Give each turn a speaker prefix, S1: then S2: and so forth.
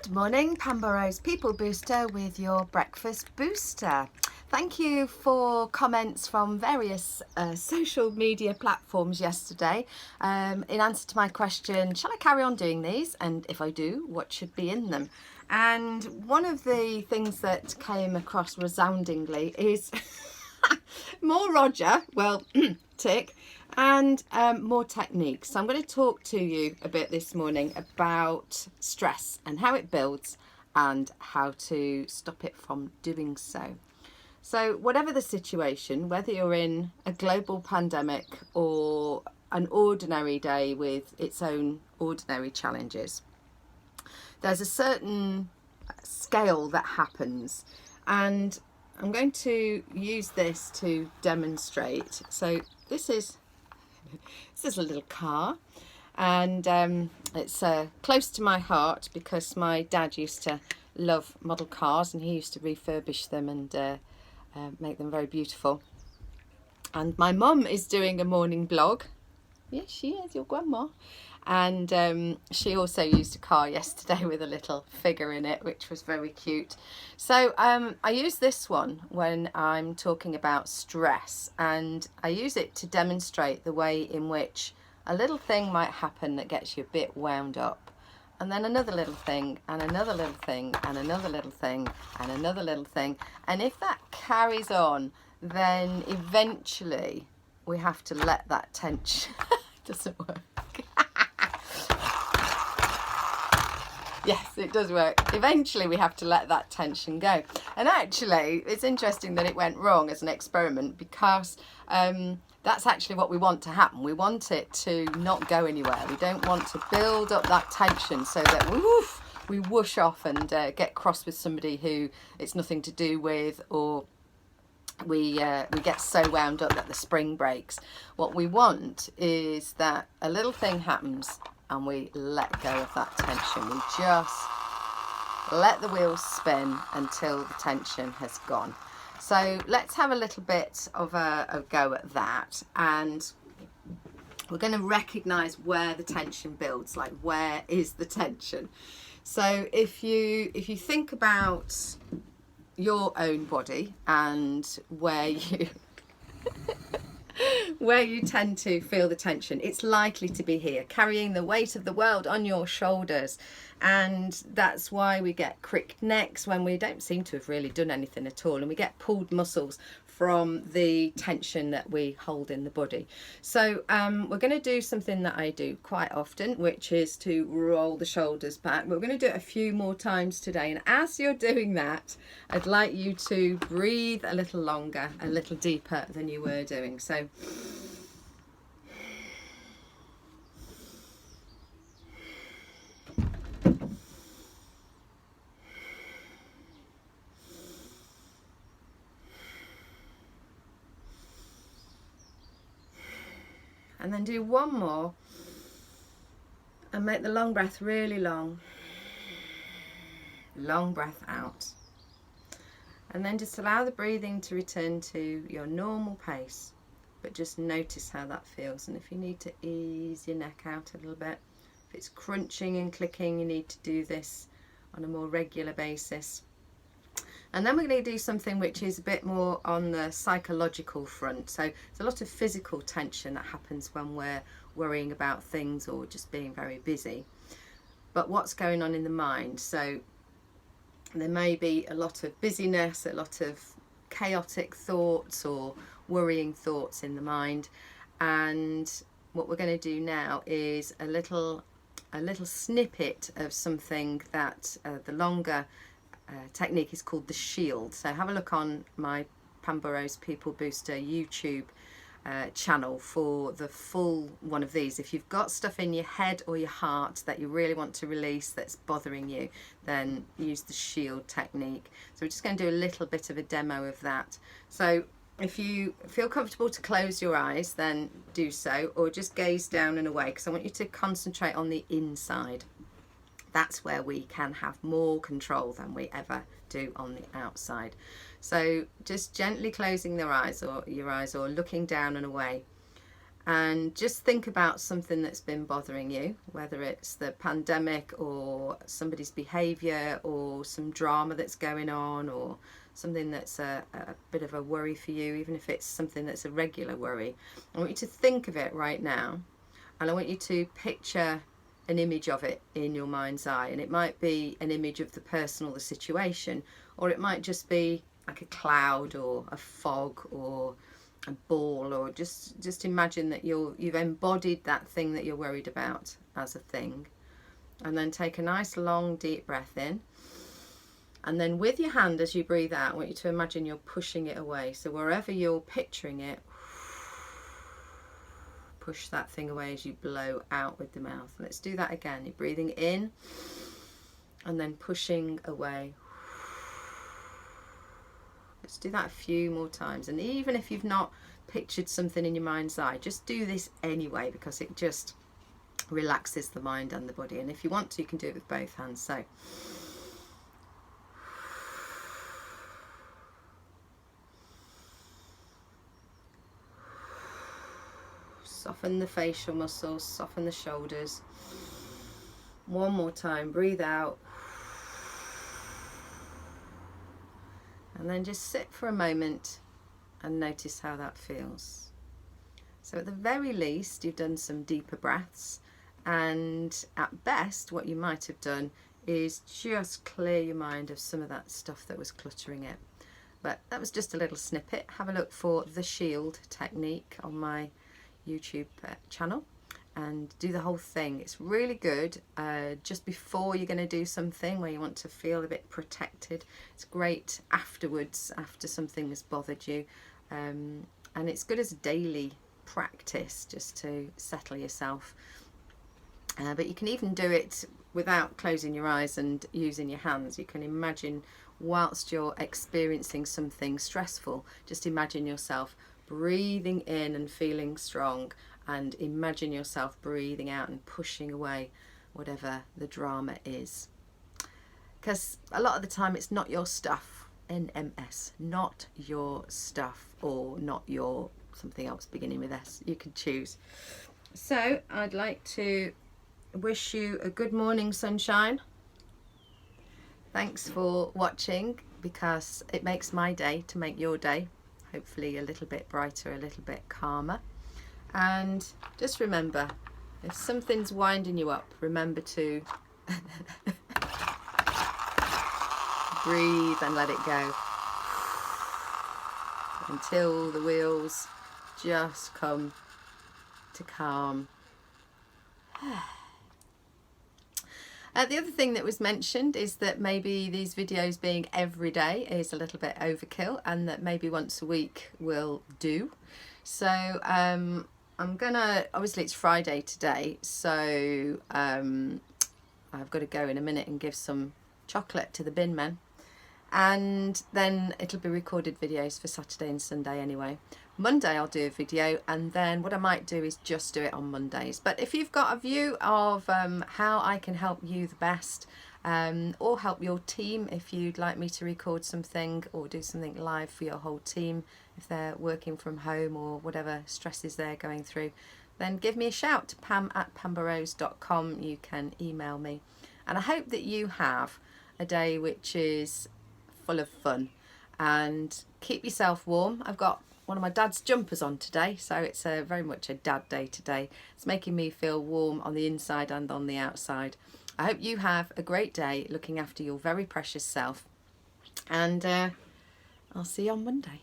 S1: Good morning, Pamboros People Booster with your breakfast booster. Thank you for comments from various social media platforms yesterday in answer to my question, shall I carry on doing these? And if I do, what should be in them? And one of the things that came across resoundingly is more Roger, well, tick, and more techniques. So I'm going to talk to you a bit this morning about stress and how it builds and how to stop it from doing so. So whatever the situation, whether you're in a global pandemic or an ordinary day with its own ordinary challenges, there's a certain scale that happens, and I'm going to use this to demonstrate. So this is a little car, and it's close to my heart because my dad used to love model cars and he used to refurbish them and make them very beautiful. And my mum is doing a morning blog. Yes, she is, your grandma. And she also used a car yesterday with a little figure in it, which was very cute. So I use this one when I'm talking about stress, and I use it to demonstrate the way in which a little thing might happen that gets you a bit wound up, and then another little thing, and another little thing, and another little thing, and another little thing. And if that carries on, then eventually we have to let that tension doesn't work. Yes, it does work. Eventually we have to let that tension go. And actually, it's interesting that it went wrong as an experiment, because that's actually what we want to happen. We want it to not go anywhere. We don't want to build up that tension so that we whoosh off and get cross with somebody who it's nothing to do with, or we get so wound up that the spring breaks. What we want is that a little thing happens and we let go of that tension. We just let the wheels spin until the tension has gone. So let's have a little bit of a go at that, and we're going to recognize where the tension builds. Like, where is the tension? So if you think about your own body and where you tend to feel the tension, it's likely to be here, carrying the weight of the world on your shoulders. And that's why we get cricked necks when we don't seem to have really done anything at all, and we get pulled muscles from the tension that we hold in the body. So we're going to do something that I do quite often, which is to roll the shoulders back. We're going to do it a few more times today, and as you're doing that, I'd like you to breathe a little longer, a little deeper than you were doing. So and then do one more and make the long breath really long. Long breath out. And then just allow the breathing to return to your normal pace, but just notice how that feels. And if you need to ease your neck out a little bit, if it's crunching and clicking, you need to do this on a more regular basis. And then we're going to do something which is a bit more on the psychological front. So there's a lot of physical tension that happens when we're worrying about things or just being very busy. But what's going on in the mind? So there may be a lot of busyness, a lot of chaotic thoughts or worrying thoughts in the mind. And what we're going to do now is a little snippet of something that the longer technique is called the shield. So have a look on my Pamboros People Booster YouTube channel for the full one of these. If you've got stuff in your head or your heart that you really want to release that's bothering you, then use the shield technique. So we're just going to do a little bit of a demo of that. So if you feel comfortable to close your eyes, then do so, or just gaze down and away, because I want you to concentrate on the inside. That's where we can have more control than we ever do on the outside. So just gently closing your eyes or looking down and away, and just think about something that's been bothering you, whether it's the pandemic or somebody's behaviour or some drama that's going on, or something that's a bit of a worry for you, even if it's something that's a regular worry. I want you to think of it right now, and I want you to picture an image of it in your mind's eye. And it might be an image of the person or the situation, or it might just be like a cloud or a fog or a ball, or just imagine that you've embodied that thing that you're worried about as a thing. And then take a nice long deep breath in, and then with your hand as you breathe out, I want you to imagine you're pushing it away. So wherever you're picturing it, push that thing away as you blow out with the mouth. Let's do that again. You're breathing in and then pushing away. Let's do that a few more times. And even if you've not pictured something in your mind's eye, just do this anyway, because it just relaxes the mind and the body. And if you want to, you can do it with both hands. So soften the facial muscles, soften the shoulders. One more time, breathe out. And then just sit for a moment and notice how that feels. So at the very least, you've done some deeper breaths, and at best, what you might have done is just clear your mind of some of that stuff that was cluttering it. But that was just a little snippet. Have a look for the shield technique on my YouTube channel and do the whole thing. It's really good just before you're going to do something where you want to feel a bit protected. It's great afterwards, after something has bothered you, and it's good as a daily practice just to settle yourself. But you can even do it without closing your eyes and using your hands. You can imagine whilst you're experiencing something stressful, just imagine yourself breathing in and feeling strong, and imagine yourself breathing out and pushing away whatever the drama is. Because a lot of the time it's not your stuff, NMS, not your stuff, or not your something else beginning with S. You can choose. So I'd like to wish you a good morning, sunshine. Thanks for watching, because it makes my day to make your day hopefully a little bit brighter, a little bit calmer. And just remember, if something's winding you up, remember to breathe and let it go until the wheels just come to calm. The other thing that was mentioned is that maybe these videos being every day is a little bit overkill, and that maybe once a week will do. So I'm gonna, obviously it's Friday today, so I've got to go in a minute and give some chocolate to the bin men, and then it'll be recorded videos for Saturday and Sunday anyway. Monday I'll do a video, and then what I might do is just do it on Mondays. But if you've got a view of how I can help you the best, or help your team, if you'd like me to record something or do something live for your whole team, if they're working from home or whatever stresses they're going through, then give me a shout, pam@pamburrose.com. You can email me. And I hope that you have a day which is full of fun, and keep yourself warm. I've got one of my dad's jumpers on today, so it's very much a dad day today. It's making me feel warm on the inside and on the outside. I hope you have a great day looking after your very precious self, and I'll see you on Monday.